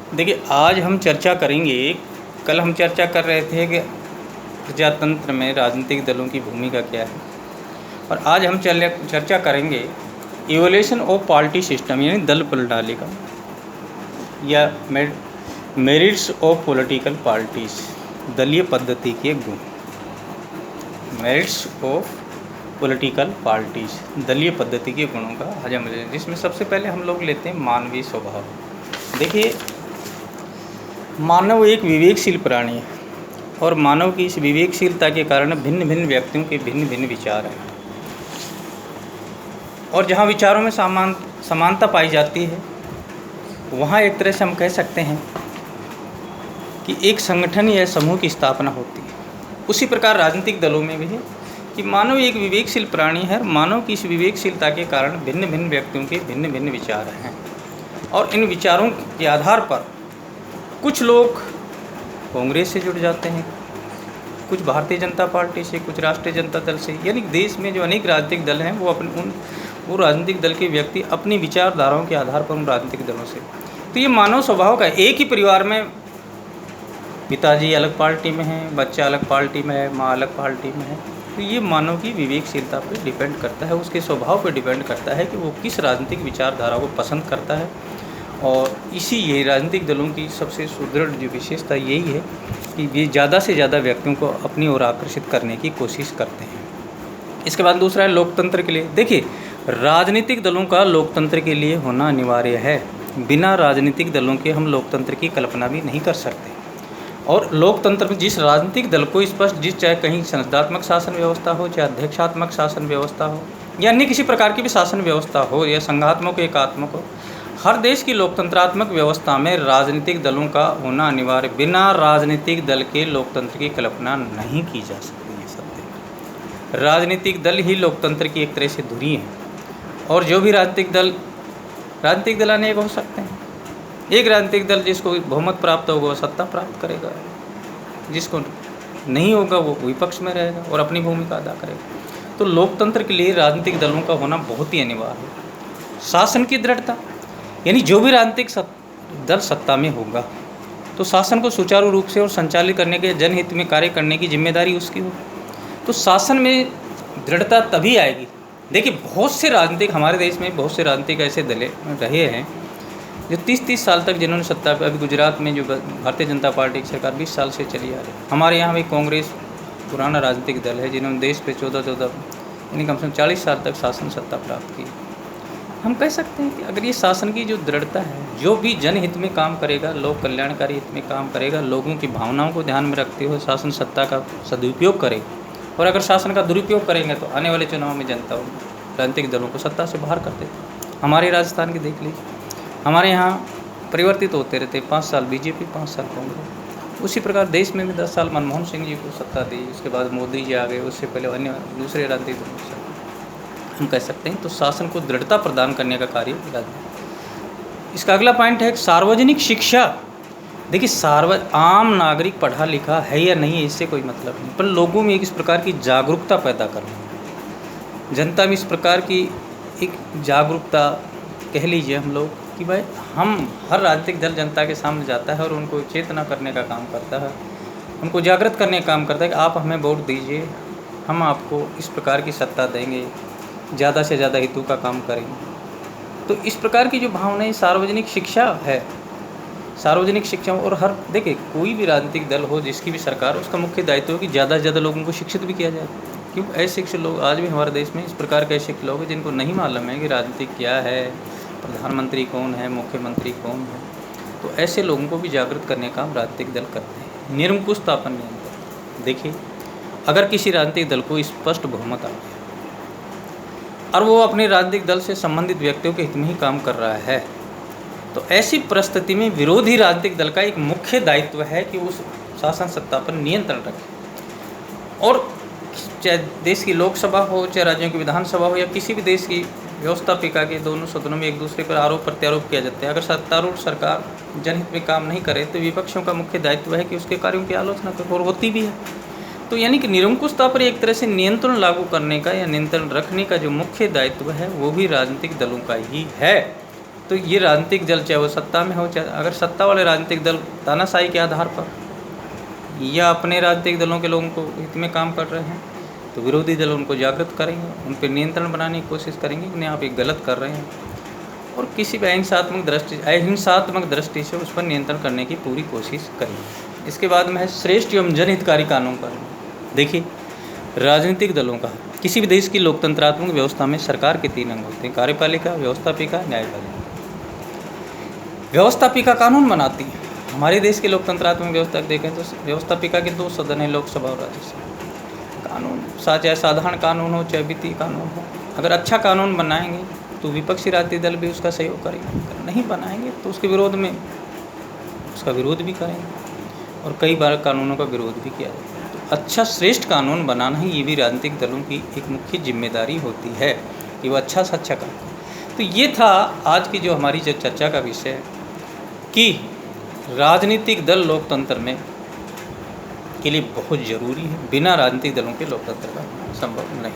देखिए, आज हम चर्चा करेंगे। कल हम चर्चा कर रहे थे कि प्रजातंत्र में राजनीतिक दलों की भूमिका क्या है, और आज हम चर्चा करेंगे इवोल्यूशन ऑफ पार्टी सिस्टम, यानी दल प्रणाली का, या मेरिट्स ऑफ पॉलिटिकल पार्टीज, दलीय पद्धति के गुण। मेरिट्स ऑफ पॉलिटिकल पार्टीज, दलीय पद्धति के गुणों का आज हम, जिसमें सबसे पहले हम लोग लेते हैं मानवीय स्वभाव। देखिए, मानव एक विवेकशील प्राणी है, और मानव की इस विवेकशीलता के कारण भिन्न भिन्न व्यक्तियों के भिन्न भिन्न विचार हैं, और जहाँ विचारों में समानता पाई जाती है, वहाँ एक तरह से हम कह सकते हैं कि एक संगठन या समूह की स्थापना होती है। उसी प्रकार राजनीतिक दलों में भी है कि मानव एक विवेकशील प्राणी है, मानव की इस विवेकशीलता के कारण भिन्न भिन्न व्यक्तियों के भिन्न भिन्न विचार हैं, और इन विचारों के आधार पर कुछ लोग कांग्रेस से जुड़ जाते हैं, कुछ भारतीय जनता पार्टी से, कुछ राष्ट्रीय जनता दल से। यानी देश में जो अनेक राजनीतिक दल हैं वो राजनीतिक दल के व्यक्ति अपनी विचारधाराओं के आधार पर उन राजनीतिक दलों से। तो ये मानव स्वभाव का, एक ही परिवार में पिताजी अलग पार्टी में हैं, बच्चा अलग पार्टी में है, माँ अलग पार्टी में है, तो ये मानव की विवेकशीलता पर डिपेंड करता है, उसके स्वभाव पर डिपेंड करता है कि वो किस राजनीतिक विचारधारा को पसंद करता है। और ये राजनीतिक दलों की सबसे सुदृढ़ जो विशेषता यही है कि ये ज़्यादा से ज़्यादा व्यक्तियों को अपनी ओर आकर्षित करने की कोशिश करते हैं। इसके बाद दूसरा है लोकतंत्र के लिए। देखिए, राजनीतिक दलों का लोकतंत्र के लिए होना अनिवार्य है। बिना राजनीतिक दलों के हम लोकतंत्र की कल्पना भी नहीं कर सकते। और लोकतंत्र में जिस राजनीतिक दल को स्पष्ट, चाहे कहीं संसदात्मक शासन व्यवस्था हो, चाहे अध्यक्षात्मक शासन व्यवस्था हो, या अन्य किसी प्रकार की भी शासन व्यवस्था हो, या संघात्मक एकात्मक हो, हर देश की लोकतंत्रात्मक व्यवस्था में राजनीतिक दलों का होना अनिवार्य। बिना राजनीतिक दल के लोकतंत्र की कल्पना नहीं की जा सकती है। सत्य, राजनीतिक दल ही लोकतंत्र की एक तरह से धुरी है, और जो भी राजनीतिक दल अनेक हो सकते हैं। एक राजनीतिक दल जिसको बहुमत प्राप्त होगा वो सत्ता प्राप्त करेगा, जिसको नहीं होगा वो विपक्ष में रहेगा और अपनी भूमिका अदा करेगा। तो लोकतंत्र के लिए राजनीतिक दलों का होना बहुत ही अनिवार्य है। शासन की दृढ़ता, यानी जो भी राजनीतिक दल सत्ता में होगा तो शासन को सुचारू रूप से और संचालित करने के, जनहित में कार्य करने की जिम्मेदारी उसकी हो। तो शासन में दृढ़ता तभी आएगी। देखिए, हमारे देश में बहुत से राजनीतिक ऐसे दल रहे हैं जो 30-30 साल तक जिन्होंने सत्ता पे, अभी गुजरात में जो भारतीय जनता पार्टी की सरकार 20 साल से चली आ रही है। हमारे यहाँ भी कांग्रेस पुराना राजनीतिक दल है, जिन्होंने देश पे 14 यानी कम से कम 40 साल तक शासन सत्ता प्राप्त की। हम कह सकते हैं कि अगर ये शासन की जो दृढ़ता है, जो भी जनहित में काम करेगा, लोक कल्याणकारी हित में काम करेगा, लोगों की भावनाओं को ध्यान में रखते हुए शासन सत्ता का सदुपयोग करेगा, और अगर शासन का दुरुपयोग करेंगे तो आने वाले चुनाव में जनता राजनीतिक दलों को सत्ता से बाहर कर देती। हमारे राजस्थान की देख लीजिए, हमारे यहाँ परिवर्तित होते रहते, 5 साल बीजेपी, 5 साल कांग्रेस। उसी प्रकार देश में भी 10 साल मनमोहन सिंह जी को सत्ता दी, उसके बाद मोदी जी आ गए, उससे पहले अन्य दूसरे राजनीतिक दलों। हम कह सकते हैं तो शासन को दृढ़ता प्रदान करने का कार्य राजनीति। इसका अगला पॉइंट है सार्वजनिक शिक्षा। देखिए, आम नागरिक पढ़ा लिखा है या नहीं इससे कोई मतलब नहीं, पर लोगों में एक इस प्रकार की जागरूकता पैदा करना, जनता में इस प्रकार की एक जागरूकता कह लीजिए हम लोग कि भाई हर राजनीतिक दल जनता के सामने जाता है और उनको चेतना करने का काम करता है, उनको जागृत करने का काम करता है कि आप हमें वोट दीजिए, हम आपको इस प्रकार की सत्ता देंगे, ज़्यादा से ज़्यादा हितों का काम करेंगे। तो इस प्रकार की जो भावनाएं सार्वजनिक शिक्षा है, सार्वजनिक शिक्षा। और देखिए, कोई भी राजनीतिक दल हो, जिसकी भी सरकार, उसका मुख्य दायित्व है कि ज़्यादा से ज़्यादा लोगों को शिक्षित भी किया जाए। क्योंकि अशिक्षित लोग आज भी हमारे देश में इस प्रकार के अशिक्षित लोग हैं जिनको नहीं मालूम है कि राजनीति क्या है, प्रधानमंत्री कौन है, मुख्यमंत्री कौन है। तो ऐसे लोगों को भी जागृत करने का राजनीतिक दल करते हैं। निरंकुशतापन नियंत्रण। देखिए, अगर किसी राजनीतिक दल को स्पष्ट बहुमत आ गया और वो अपने राजनीतिक दल से संबंधित व्यक्तियों के हित में ही काम कर रहा है, तो ऐसी परिस्थिति में विरोधी राजनीतिक दल का एक मुख्य दायित्व है कि उस शासन सत्ता पर नियंत्रण रखे। और चाहे देश की लोकसभा हो, चाहे राज्यों की विधानसभा हो, या किसी भी देश की व्यवस्थापिका के दोनों सदनों में एक दूसरे पर आरोप प्रत्यारोप किया जाता है। अगर सत्तारूढ़ सरकार जनहित में काम नहीं करे तो विपक्षों का मुख्य दायित्व है कि उसके कार्यों की आलोचना करे, और होती भी है। तो यानी कि निरंकुशता पर एक तरह से नियंत्रण लागू करने का या नियंत्रण रखने का जो मुख्य दायित्व है वो भी राजनीतिक दलों का ही है। तो ये राजनीतिक दल चाहे वो सत्ता में हो, चाहे अगर सत्ता वाले राजनीतिक दल तानाशाही के आधार पर या अपने राजनीतिक दलों के लोगों को हित में काम कर रहे हैं, तो विरोधी दल उनको जागृत करेंगे, उन पर नियंत्रण बनाने की कोशिश करेंगे कि नहीं आप ये गलत कर रहे हैं, और किसी भी अहिंसात्मक दृष्टि से उस पर नियंत्रण करने की पूरी कोशिश करेंगे। इसके बाद में है श्रेष्ठ एवं जनहितकारी कानून का। देखिए, राजनीतिक दलों का किसी भी देश की लोकतंत्रात्मक व्यवस्था में सरकार के 3 अंग होते हैं: कार्यपालिका, व्यवस्थापिका, न्यायपालिका। व्यवस्थापिका कानून बनाती है। हमारे देश की लोकतंत्रात्मक व्यवस्था देखें तो व्यवस्थापिका के 2 सदन हैं, लोकसभा और राज्यसभा। कानून चाहे साधारण कानून हो चाहे वित्तीय कानून हो, अगर अच्छा कानून बनाएंगे तो विपक्षी राजनीतिक दल भी उसका सहयोग करेंगे, अगर नहीं बनाएंगे तो उसके विरोध में उसका विरोध भी करेंगे, और कई बार कानूनों का विरोध भी किया जाता है। तो अच्छा श्रेष्ठ कानून बनाना ही ये भी राजनीतिक दलों की एक मुख्य जिम्मेदारी होती है कि वो अच्छा से अच्छा काम। तो ये था आज की जो हमारी जो चर्चा का विषय है कि राजनीतिक दल लोकतंत्र में के लिए बहुत ज़रूरी है, बिना राजनीतिक दलों के लोकतंत्र का संभव नहीं।